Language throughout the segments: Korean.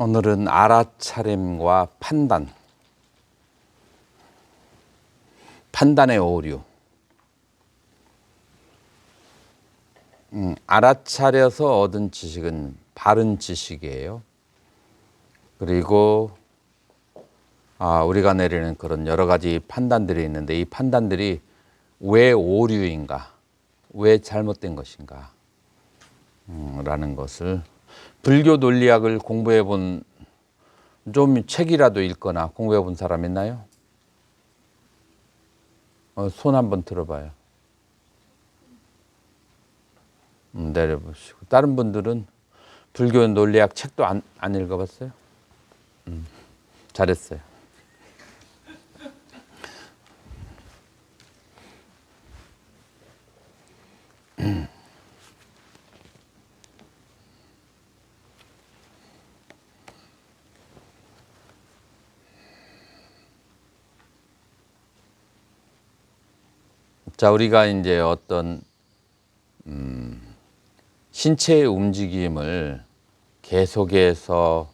오늘은 알아차림과 판단의 오류. 알아차려서 얻은 지식은 바른 지식이에요. 그리고 우리가 내리는 그런 여러 가지 판단들이 있는데, 이 판단들이 왜 오류인가, 왜 잘못된 것인가 라는 것을, 불교 논리학을 공부해 본, 좀 책이라도 읽거나 공부해 본 사람 있나요? 손 한번 들어봐요. 내려보시고. 다른 분들은 불교 논리학 책도 안 읽어봤어요? 잘했어요. 자, 우리가 이제 어떤 신체의 움직임을 계속해서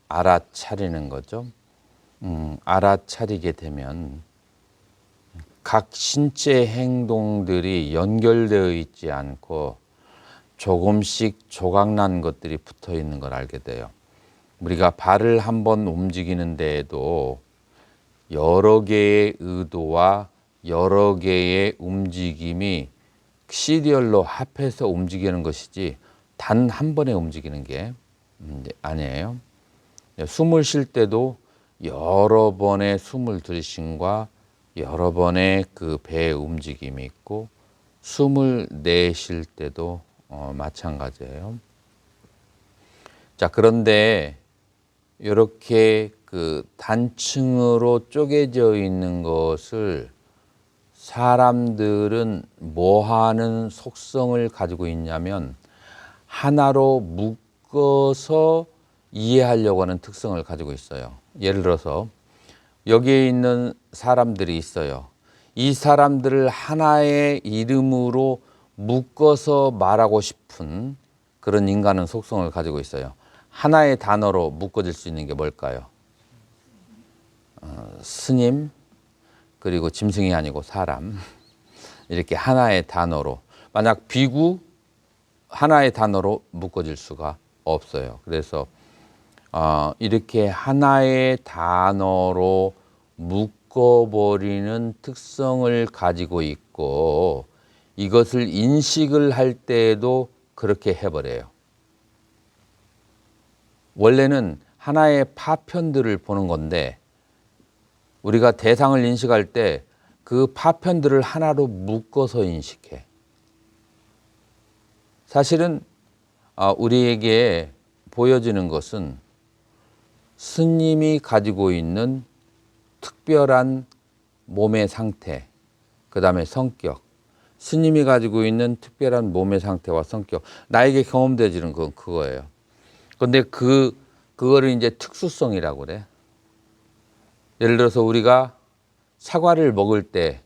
알아차리는 거죠. 알아차리게 되면 각 신체 행동들이 연결되어 있지 않고 조금씩 조각난 것들이 붙어 있는 걸 알게 돼요. 우리가 발을 한번 움직이는 데에도 여러 개의 의도와 여러 개의 움직임이 시리얼로 합해서 움직이는 것이지 단 한 번에 움직이는 게 아니에요. 숨을 쉴 때도 여러 번의 숨을 들이쉼과 여러 번의 그 배의 움직임이 있고, 숨을 내쉴 때도 마찬가지예요. 자, 그런데 이렇게 그 단층으로 쪼개져 있는 것을 사람들은 뭐 하는 속성을 가지고 있냐면, 하나로 묶어서 이해하려고 하는 특성을 가지고 있어요. 예를 들어서 여기에 있는 사람들이 있어요. 이 사람들을 하나의 이름으로 묶어서 말하고 싶은 그런 인간은 속성을 가지고 있어요. 하나의 단어로 묶어질 수 있는 게 뭘까요? 스님, 그리고 짐승이 아니고 사람. 이렇게 하나의 단어로. 만약 비구, 하나의 단어로 묶어질 수가 없어요. 그래서 이렇게 하나의 단어로 묶어버리는 특성을 가지고 있고, 이것을 인식을 할 때에도 그렇게 해버려요. 원래는 하나의 파편들을 보는 건데, 우리가 대상을 인식할 때 그 파편들을 하나로 묶어서 인식해. 사실은 우리에게 보여지는 것은 스님이 가지고 있는 특별한 몸의 상태, 그 다음에 성격, 스님이 가지고 있는 특별한 몸의 상태와 성격, 나에게 경험되지는 건 그거예요. 그런데 그거를 이제 특수성이라고 그래. 예를 들어서 우리가 사과를 먹을 때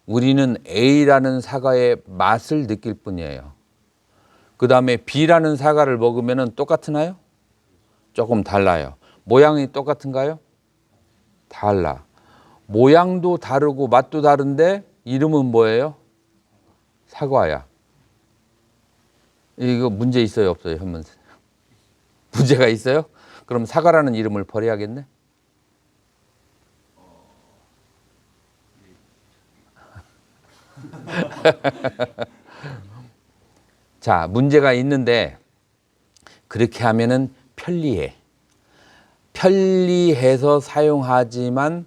우리는 A라는 사과의 맛을 느낄 뿐이에요. 그 다음에 B라는 사과를 먹으면 똑같나요? 조금 달라요. 모양이 똑같은가요? 달라. 모양도 다르고 맛도 다른데 이름은 뭐예요? 사과야. 이거 문제 있어요, 없어요, 현문? 문제가 있어요? 그럼 사과라는 이름을 버려야겠네? 자, 문제가 있는데 그렇게 하면은 편리해. 편리해서 사용하지만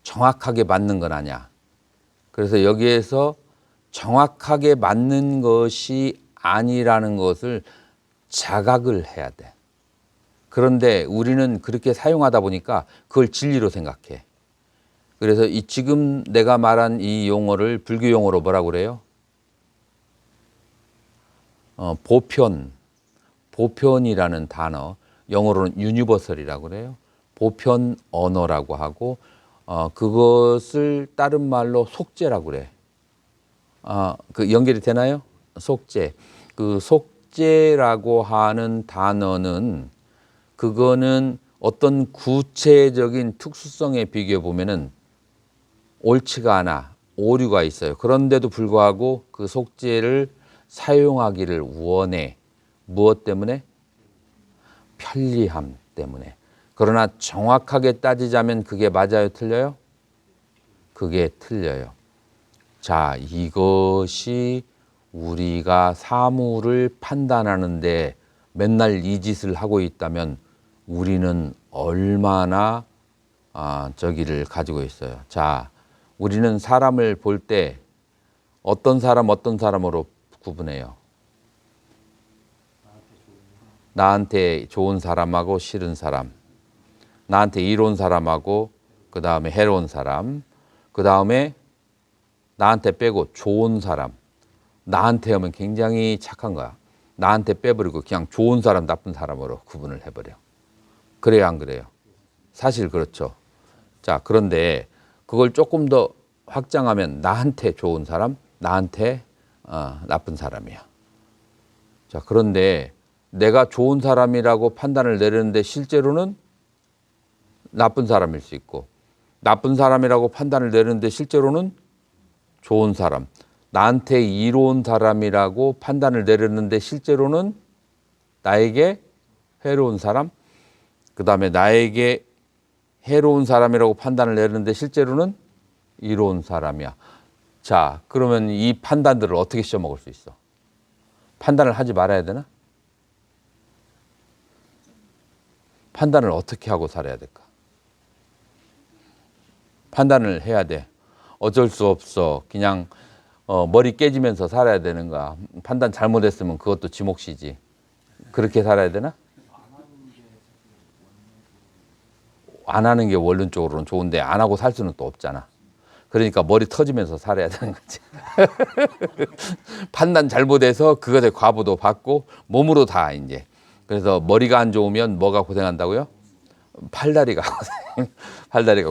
정확하게 맞는 건 아니야. 그래서 여기에서 정확하게 맞는 것이 아니라는 것을 자각을 해야 돼. 그런데 우리는 그렇게 사용하다 보니까 그걸 진리로 생각해. 그래서 지금 내가 말한 이 용어를 불교 용어로 뭐라고 그래요? 보편이라는 단어, 영어로는 유니버설이라고 그래요. 보편 언어라고 하고, 그것을 다른 말로 속죄라고 그래. 그 연결이 되나요? 속죄. 그 속죄라고 하는 단어는 그거는 어떤 구체적인 특수성에 비교해 보면은 옳지가 않아. 오류가 있어요. 그런데도 불구하고 그 속죄를 사용하기를 원해. 무엇 때문에? 편리함 때문에. 그러나 정확하게 따지자면 그게 맞아요, 틀려요? 그게 틀려요. 자, 이것이 우리가 사물을 판단하는데 맨날 이 짓을 하고 있다면 우리는 얼마나 저기를 가지고 있어요. 자, 우리는 사람을 볼 때 어떤 사람으로 구분해요? 나한테 좋은 사람하고 싫은 사람, 나한테 이로운 사람하고 그 다음에 해로운 사람, 그 다음에 나한테 빼고 좋은 사람. 나한테 하면 굉장히 착한 거야. 나한테 빼버리고 그냥 좋은 사람, 나쁜 사람으로 구분을 해버려. 그래요, 안 그래요? 사실 그렇죠. 자, 그런데 그걸 조금 더 확장하면 나한테 좋은 사람, 나한테 나쁜 사람이야. 자, 그런데 내가 좋은 사람이라고 판단을 내리는데 실제로는 나쁜 사람일 수 있고, 나쁜 사람이라고 판단을 내리는데 실제로는 좋은 사람, 나한테 이로운 사람이라고 판단을 내렸는데 실제로는 나에게 해로운 사람, 그 다음에 나에게 해로운 사람이라고 판단을 내렸는데 실제로는 이로운 사람이야. 자, 그러면 이 판단들을 어떻게 씌워먹을 수 있어? 판단을 하지 말아야 되나? 판단을 어떻게 하고 살아야 될까? 판단을 해야 돼. 어쩔 수 없어. 그냥 머리 깨지면서 살아야 되는 거야. 판단 잘못했으면 그것도 지 몫이지. 그렇게 살아야 되나? 안 하는 게 원론적으로는 좋은데 안 하고 살 수는 또 없잖아. 그러니까 머리 터지면서 살아야 되는 거지. 판단 잘못해서 그것에 과부도 받고 몸으로 다 이제. 그래서 머리가 안 좋으면 뭐가 고생한다고요? 팔다리가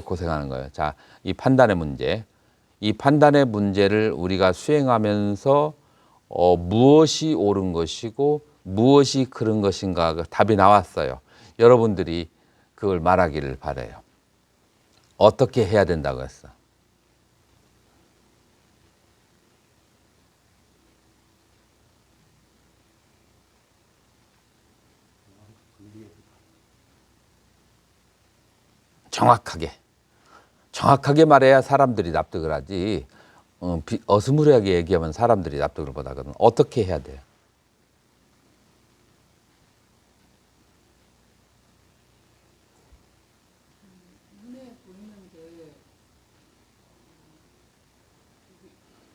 고생하는 거예요. 자, 이 판단의 문제. 이 판단의 문제를 우리가 수행하면서 무엇이 옳은 것이고 무엇이 그른 것인가 답이 나왔어요. 여러분들이 그걸 말하기를 바라요. 어떻게 해야 된다고 했어? 정확하게 말해야 사람들이 납득을 하지. 어스무리하게 얘기하면 사람들이 납득을 못 하거든. 어떻게 해야 돼요? 눈에 보이는 게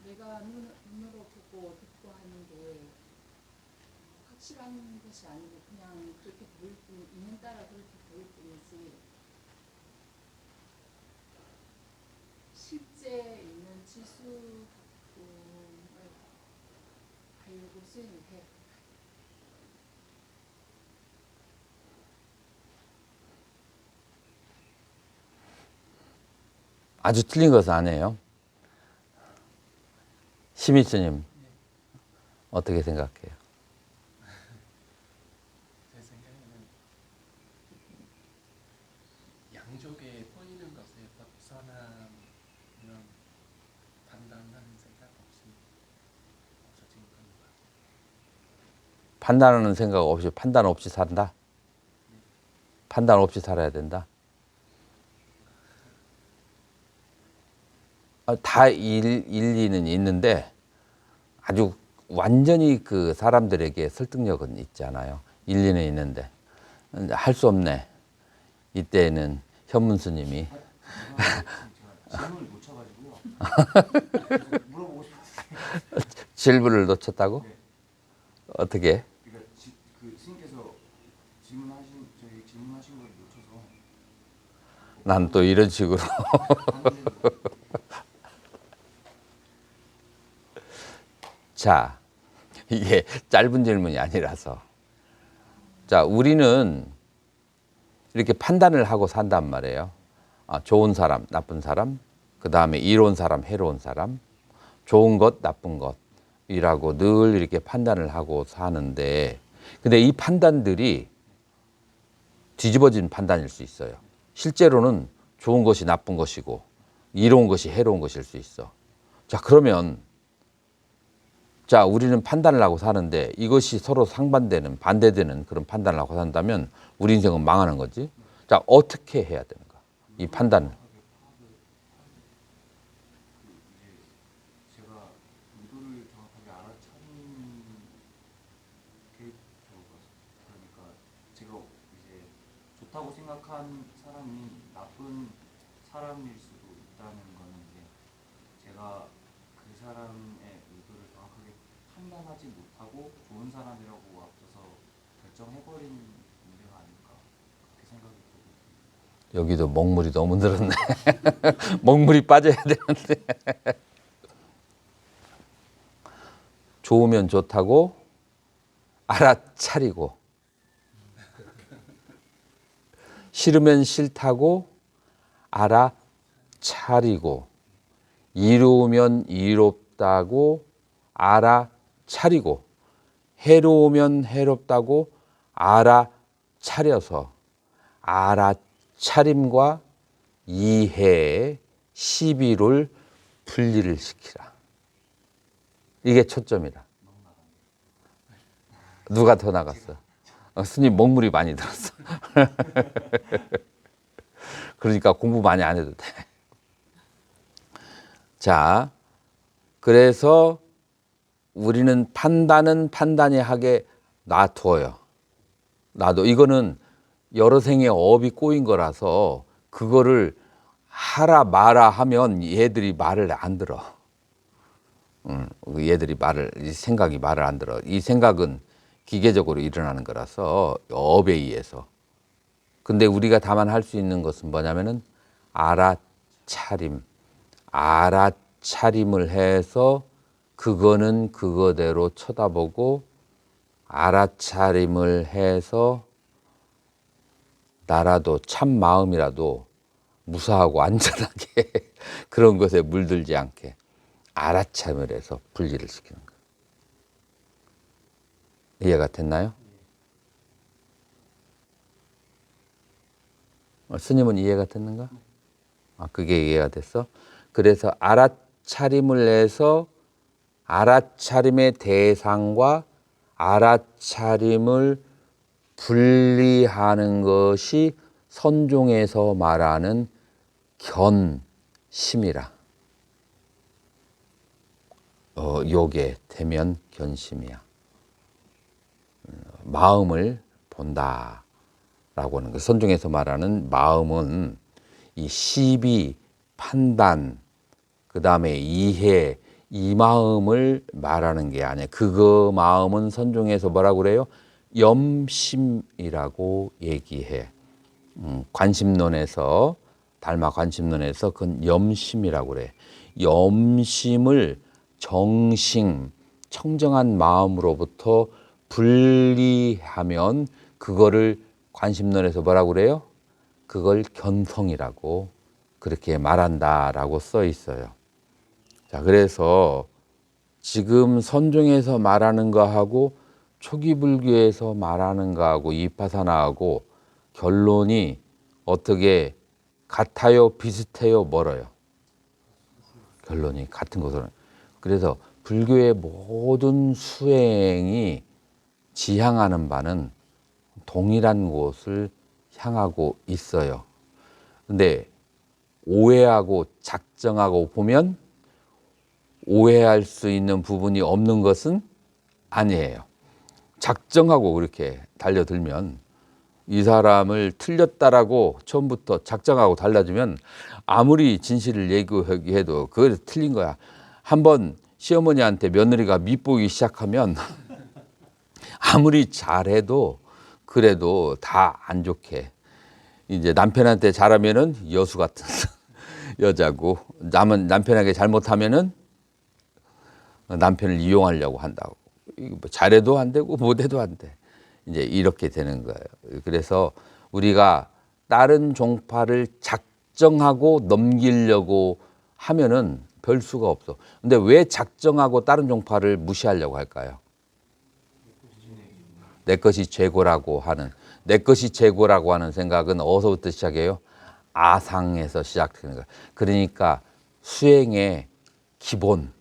내가 눈으로 보고 듣고 하는 게 확실한 것이 아니고 그냥 그렇게 보일 뿐, 있는 따라 그렇게 보일 뿐이지 실제 있는 지수 작품을 알고 수행을 해. 아주 틀린 것은 아니에요. 심일스님 어떻게 생각해요? 제 생각에는 양쪽에 보이는 것에 벗어난 이런 판단하는 생각 없이 없어진 것 같아요. 판단하는 생각 없이 판단 없이 산다? 판단 없이 살아야 된다? 다 일리는 있는데 아주 완전히 그 사람들에게 설득력은 있잖아요. 일리는 있는데 할 수 없네. 이때는 현문 스님이 질문을 놓쳐가지고요. 물어보고 싶었어요. 질문을 놓쳤다고? 네. 어떻게? 그러니까 그 스님께서 질문하신 걸 놓쳐서 난 또 이런 식으로 자, 이게 짧은 질문이 아니라서 자, 우리는 이렇게 판단을 하고 산단 말이에요. 좋은 사람, 나쁜 사람, 그 다음에 이로운 사람, 해로운 사람, 좋은 것, 나쁜 것이라고 늘 이렇게 판단을 하고 사는데, 근데 이 판단들이 뒤집어진 판단일 수 있어요. 실제로는 좋은 것이 나쁜 것이고 이로운 것이 해로운 것일 수 있어. 자, 그러면 자, 우리는 판단을 하고 사는데 이것이 서로 상반되는 반대되는 그런 판단을 하고 산다면 우리 인생은 망하는 거지. 자, 어떻게 해야 되는가? 이 판단을. 제가 의도를 정확하게 알아차리는 게 좋을 것 같습니다. 그러니까 제가 이제 좋다고 생각한 사람이 나쁜 사람일 수도 있다는 거는 이제 제가 그 사람의 의도를 정확하게 판단하지 못하고 좋은 사람이라고 앞서서 결정해버린 문제가 아닐까 그렇게 생각이 들거든요. 여기도 먹물이 너무 늘었네. 먹물이 빠져야 되는데. 좋으면 좋다고 알아차리고 싫으면 싫다고 알아차리고 이로우면 이롭다고 알아차리고 해로우면 해롭다고 알아차려서 알아차림과 이해, 시비를 분리를 시키라. 이게 초점이라. 누가 더 나갔어? 스님 먹물이 많이 들었어. 그러니까 공부 많이 안 해도 돼. 자, 그래서 우리는 판단은 판단이 하게 놔둬요. 나도 이거는 여러 생의 업이 꼬인 거라서 그거를 하라 마라 하면 얘들이 말을 안 들어. 얘들이 이 생각이 말을 안 들어. 이 생각은 기계적으로 일어나는 거라서 업에 의해서. 근데 우리가 다만 할 수 있는 것은 뭐냐면은 알아차림을 해서 그거는 그거대로 쳐다보고 알아차림을 해서 나라도 참 마음이라도 무사하고 안전하게 그런 것에 물들지 않게 알아차림을 해서 분리를 시키는 거예요. 이해가 됐나요? 스님은 이해가 됐는가? 그게 이해가 됐어? 그래서 알아차림을 해서 알아차림의 대상과 알아차림을 분리하는 것이 선종에서 말하는 견심이라. 요게 대면 견심이야. 마음을 본다라고 하는 거. 선종에서 말하는 마음은 이 시비, 판단, 그 다음에 이해, 이 마음을 말하는 게 아니에요. 그거 마음은 선종에서 뭐라고 그래요? 염심이라고 얘기해. 관심론에서 달마 관심론에서 그건 염심이라고 그래. 염심을 정심, 청정한 마음으로부터 분리하면 그거를 관심론에서 뭐라고 그래요? 그걸 견성이라고 그렇게 말한다라고 써 있어요. 자, 그래서 지금 선종에서 말하는 거하고 초기 불교에서 말하는 거하고 이파사나하고 결론이 어떻게 같아요, 비슷해요, 멀어요? 결론이 같은 것으로. 그래서 불교의 모든 수행이 지향하는 바는 동일한 곳을 향하고 있어요. 근데 오해하고 작정하고 보면 오해할 수 있는 부분이 없는 것은 아니에요. 작정하고 그렇게 달려들면 이 사람을 틀렸다라고 처음부터 작정하고 달라지면 아무리 진실을 얘기해도 그게 틀린 거야. 한번 시어머니한테 며느리가 밉보기 시작하면 아무리 잘해도 그래도 다 안 좋게. 이제 남편한테 잘하면은 여수 같은 여자고 남편에게 잘못하면은 남편을 이용하려고 한다고. 잘해도 안 되고 못해도 안 돼. 이제 이렇게 되는 거예요. 그래서 우리가 다른 종파를 작정하고 넘기려고 하면은 별 수가 없어. 근데 왜 작정하고 다른 종파를 무시하려고 할까요? 내 것이 최고라고 하는. 내 것이 최고라고 하는 생각은 어디서부터 시작해요? 아상에서 시작되는 거예요. 그러니까 수행의 기본,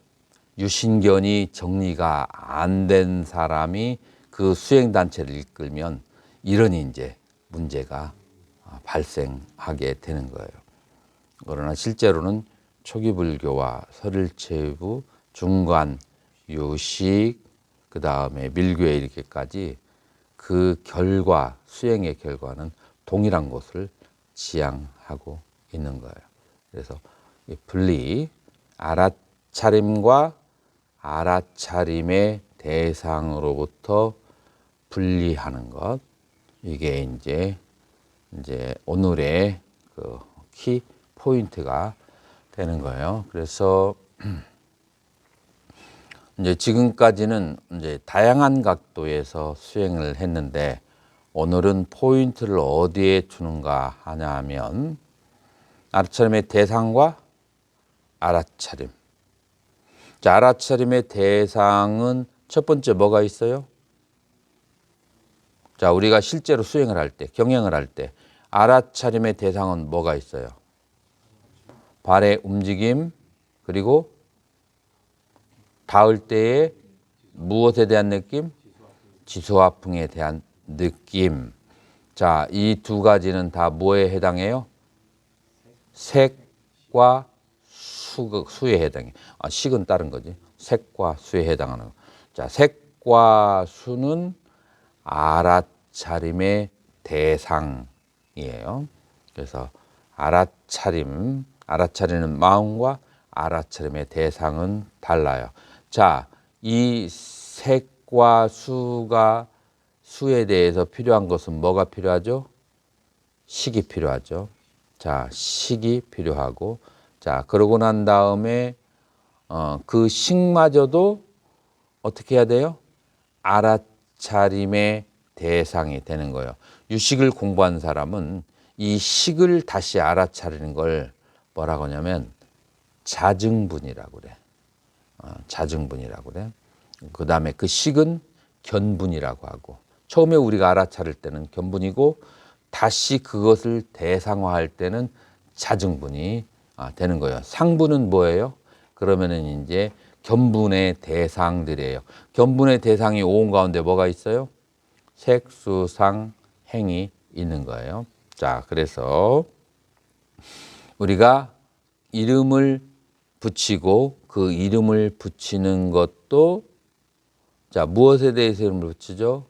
유신견이 정리가 안 된 사람이 그 수행단체를 이끌면 이런 이제 문제가 발생하게 되는 거예요. 그러나 실제로는 초기 불교와 설일체부, 중관, 유식, 그 다음에 밀교에 이렇게까지 그 결과, 수행의 결과는 동일한 것을 지향하고 있는 거예요. 그래서 이 분리, 알아차림과 알아차림의 대상으로부터 분리하는 것, 이게 이제 오늘의 그 키 포인트가 되는 거예요. 그래서 이제 지금까지는 이제 다양한 각도에서 수행을 했는데 오늘은 포인트를 어디에 두는가 하냐면 알아차림의 대상과 알아차림. 자, 알아차림의 대상은 첫 번째 뭐가 있어요? 자, 우리가 실제로 수행을 할 때, 경영을 할 때 알아차림의 대상은 뭐가 있어요? 발의 움직임, 그리고 닿을 때의 무엇에 대한 느낌? 지수화풍에 대한 느낌. 자, 이 두 가지는 다 뭐에 해당해요? 색과 수에 해당해. 식은 다른 거지. 색과 수에 해당하는 거. 자, 색과 수는 알아차림의 대상이에요. 그래서 알아차리는 마음과 알아차림의 대상은 달라요. 자, 이 색과 수에 대해서 필요한 것은 뭐가 필요하죠? 식이 필요하죠. 자, 식이 필요하고, 자, 그러고 난 다음에 그 식마저도 어떻게 해야 돼요? 알아차림의 대상이 되는 거예요. 유식을 공부한 사람은 이 식을 다시 알아차리는 걸 뭐라고 하냐면 자증분이라고 그래. 자증분이라고 그래. 그 다음에 그 식은 견분이라고 하고, 처음에 우리가 알아차릴 때는 견분이고 다시 그것을 대상화할 때는 자증분이 되는 거예요. 상분은 뭐예요? 그러면은 이제 견분의 대상들이에요. 견분의 대상이 오온 가운데 뭐가 있어요? 색, 수, 상, 행이 있는 거예요. 자, 그래서 우리가 이름을 붙이고 그 이름을 붙이는 것도, 자, 무엇에 대해서 이름을 붙이죠?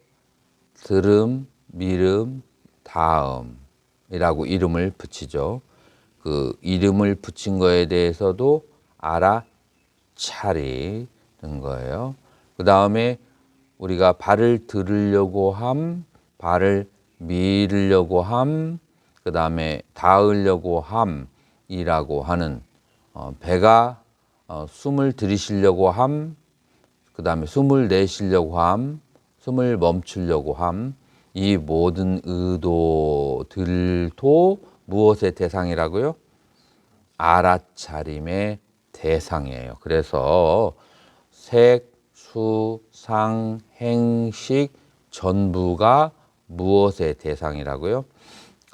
들음, 미름, 다음이라고 이름을 붙이죠. 그 이름을 붙인 거에 대해서도 알아차리는 거예요. 그 다음에 우리가 발을 들으려고 함, 발을 밀으려고 함, 그 다음에 닿으려고 함이라고 하는, 배가 숨을 들이쉬려고 함, 그 다음에 숨을 내쉬려고 함, 숨을 멈추려고 함, 이 모든 의도들도 무엇의 대상이라고요? 알아차림의 대상이에요. 그래서 색, 수, 상, 행, 식 전부가 무엇의 대상이라고요?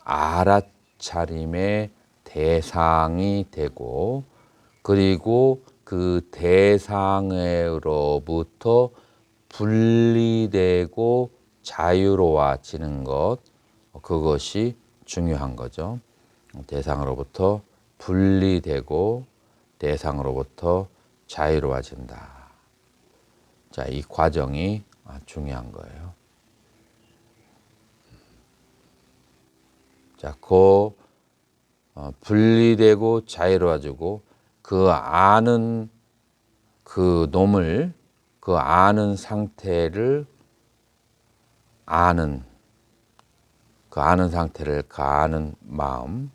알아차림의 대상이 되고, 그리고 그 대상으로부터 분리되고 자유로워지는 것, 그것이 중요한 거죠. 대상으로부터 분리되고 대상으로부터 자유로워진다. 자, 이 과정이 중요한 거예요. 자, 분리되고 자유로워지고 그 아는 그 놈을, 그 아는 상태를 아는, 그 아는 상태를 그 아는 마음,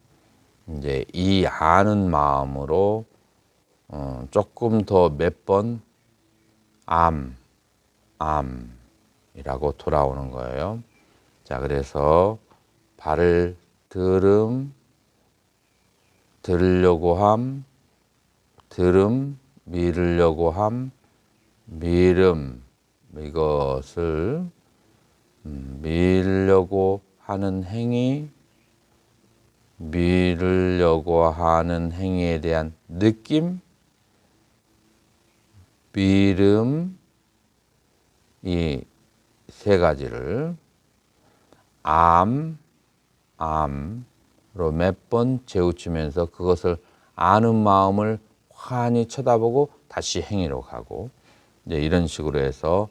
이제 이 아는 마음으로 조금 더 몇 번 암이라고 돌아오는 거예요. 자, 그래서 발을 들으려고 함, 들음, 밀으려고 함, 밀음, 이것을 밀으려고 하는 행위, 미루려고 하는 행위에 대한 느낌, 미름, 이 세 가지를 암으로 몇 번 재우치면서 그것을 아는 마음을 환히 쳐다보고 다시 행위로 가고, 이제 이런 식으로 해서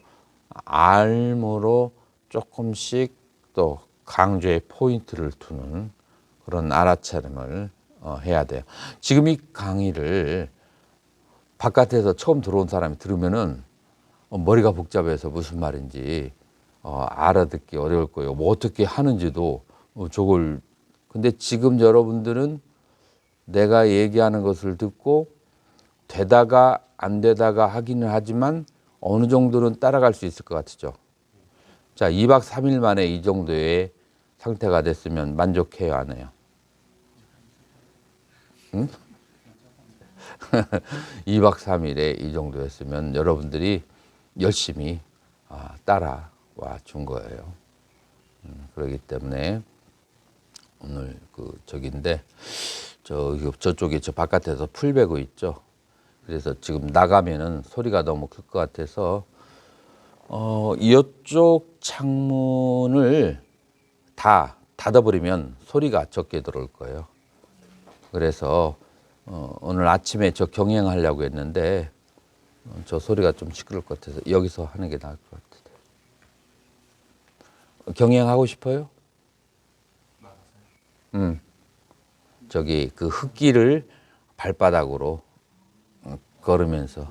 알므로 조금씩 또 강조의 포인트를 두는 그런 알아차림을 해야 돼요. 지금 이 강의를 바깥에서 처음 들어온 사람이 들으면은 머리가 복잡해서 무슨 말인지 알아듣기 어려울 거예요. 뭐 어떻게 하는지도 저걸. 근데 지금 여러분들은 내가 얘기하는 것을 듣고 되다가 안 되다가 하기는 하지만 어느 정도는 따라갈 수 있을 것 같죠. 자, 2박 3일 만에 이 정도의 상태가 됐으면 만족해요, 안 해요? 응? 2박 3일에 이 정도였으면 여러분들이 열심히 따라와 준 거예요. 그렇기 때문에 오늘 저긴데 저쪽에 저 바깥에서 풀 베고 있죠. 그래서 지금 나가면은 소리가 너무 클 것 같아서 이쪽 창문을 다 닫아버리면 소리가 적게 들어올 거예요. 그래서 오늘 아침에 저 경영하려고 했는데 저 소리가 좀 시끄러울 것 같아서 여기서 하는 게 나을 것 같아요. 경영하고 싶어요? 저기 그 흙길을 발바닥으로 걸으면서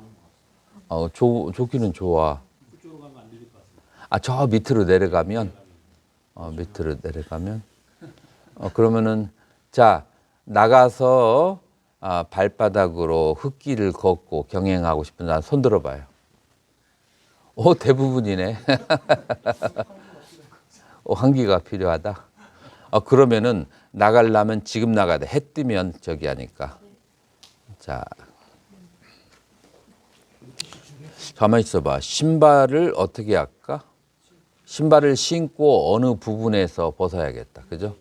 좋기는 좋아. 저 밑으로 내려가면 그러면은 자 나가서 발바닥으로 흙길을 걷고 경행하고 싶은 사람 손 들어봐요. 대부분이네. 환기가 필요하다. 그러면은 나가려면 지금 나가야 돼. 해 뜨면 저기 하니까. 자, 가만히 있어봐. 신발을 어떻게 할까? 신발을 신고 어느 부분에서 벗어야겠다. 그죠?